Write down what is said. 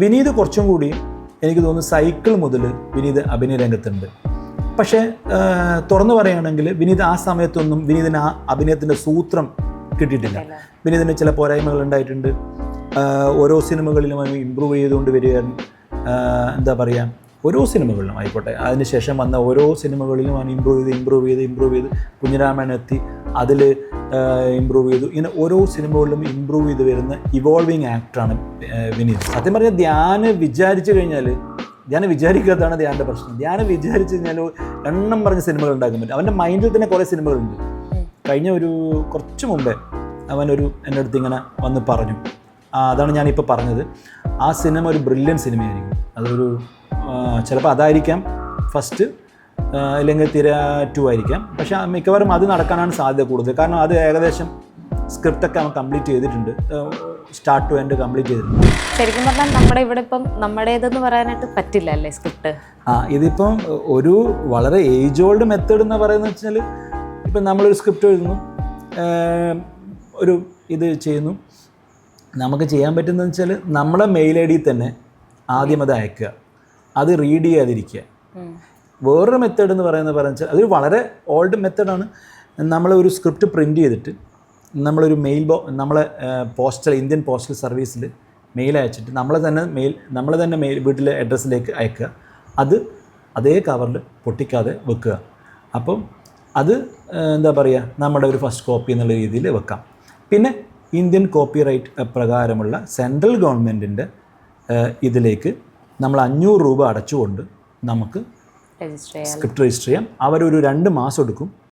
വിനീത് കുറച്ചും കൂടി എനിക്ക് തോന്നുന്നു സൈക്കിൾ മുതൽ വിനീത് അഭിനയ രംഗത്തുണ്ട്. പക്ഷേ തുറന്നു പറയുകയാണെങ്കിൽ വിനീത് ആ സമയത്തൊന്നും വിനീതിന് ആ അഭിനയത്തിൻ്റെ സൂത്രം കിട്ടിയിട്ടില്ല. വിനീതിന് ചില പോരായ്മകൾ ഉണ്ടായിട്ടുണ്ട്. ഓരോ സിനിമകളിലും അവൻ ഇമ്പ്രൂവ് ചെയ്തുകൊണ്ട് വരികയാണ്. എന്താ പറയുക, ഓരോ സിനിമകളിലും ആയിക്കോട്ടെ, അതിനുശേഷം വന്ന ഓരോ സിനിമകളിലും അവൻ ഇമ്പ്രൂവ് ചെയ്ത് കുഞ്ഞിരാമൻ എത്തി, അതിൽ ഇമ്പ്രൂവ് ചെയ്തു. ഇങ്ങനെ ഓരോ സിനിമകളിലും ഇമ്പ്രൂവ് ചെയ്ത് വരുന്ന ഇവോൾവിങ് ആക്ടറാണ് വിനീത്. സത്യം പറഞ്ഞാൽ ധ്യാന് വിചാരിച്ചു കഴിഞ്ഞാൽ, ധ്യാനം വിചാരിക്കാത്തതാണ് ധ്യാൻ്റെ പ്രശ്നം. ധ്യാനം വിചാരിച്ചു കഴിഞ്ഞാൽ എണ്ണം പറഞ്ഞ സിനിമകൾ ഉണ്ടാക്കാൻ പറ്റും. അവൻ്റെ മൈൻഡിൽ തന്നെ കുറേ സിനിമകളുണ്ട്. കഴിഞ്ഞ കുറച്ച് മുമ്പേ അവനൊരു എൻ്റെ അടുത്ത് ഇങ്ങനെ വന്ന് പറഞ്ഞു, അതാണ് ഞാനിപ്പോൾ പറഞ്ഞത്, ആ സിനിമ ഒരു ബ്രില്യൻ സിനിമയായിരിക്കും. അതൊരു ചിലപ്പോൾ അതായിരിക്കാം ഫസ്റ്റ്, അല്ലെങ്കിൽ തിര 2 ആയിരിക്കാം. പക്ഷേ മിക്കവാറും അത് നടക്കാനാണ് സാധ്യത കൂടുതൽ. കാരണം അത് ഏകദേശം സ്ക്രിപ്റ്റൊക്കെ അവൻ കംപ്ലീറ്റ് ചെയ്തിട്ടുണ്ട്, സ്റ്റാർട്ട് ടു എൻഡ് കംപ്ലീറ്റ് ചെയ്തിട്ടുണ്ട്. ശരിക്കും പറഞ്ഞാൽ നമ്മുടെ ഇവിടെ ഇപ്പം നമ്മുടേതെന്ന് പറയാനായിട്ട് പറ്റില്ല അല്ലേ സ്ക്രിപ്റ്റ്? ഇതിപ്പം ഒരു വളരെ ഏജ് ഓൾഡ് മെത്തേഡ് എന്ന് പറയുന്നത് വെച്ചാൽ, ഇപ്പം നമ്മളൊരു സ്ക്രിപ്റ്റ് എഴുതുന്നു, ഒരു ഇത് ചെയ്യുന്നു, നമുക്ക് ചെയ്യാൻ പറ്റുന്നതെന്ന് വെച്ചാൽ നമ്മളെ മെയിൽ ഐ ഡിയിൽ തന്നെ ആദ്യം അത് അയക്കുക, അത് റീഡ് ചെയ്യാതിരിക്കുക. വേറൊരു മെത്തേഡ് എന്ന് പറയുന്നത് അതൊരു വളരെ ഓൾഡ് മെത്തേഡാണ്. നമ്മളൊരു സ്ക്രിപ്റ്റ് പ്രിൻ്റ് ചെയ്തിട്ട് നമ്മളൊരു നമ്മളെ ഇന്ത്യൻ പോസ്റ്റൽ സർവീസിൽ മെയിൽ അയച്ചിട്ട് നമ്മളെ തന്നെ മെയിൽ വീട്ടിലെ അഡ്രസ്സിലേക്ക് അയക്കുക. അത് അതേ കവറിൽ പൊട്ടിക്കാതെ വെക്കുക. അപ്പം അത് എന്താ പറയുക, നമ്മുടെ ഒരു ഫസ്റ്റ് കോപ്പി എന്നുള്ള രീതിയിൽ വെക്കാം. പിന്നെ ഇന്ത്യൻ കോപ്പിറൈറ്റ് പ്രകാരമുള്ള സെൻട്രൽ ഗവൺമെൻറ്റിൻ്റെ ഇതിലേക്ക് നമ്മൾ 500 രൂപ അടച്ചുകൊണ്ട് നമുക്ക് സ്ക്രിപ്റ്റ് രജിസ്റ്റർ ചെയ്യാം. അവരൊരു 2 മാസം എടുക്കും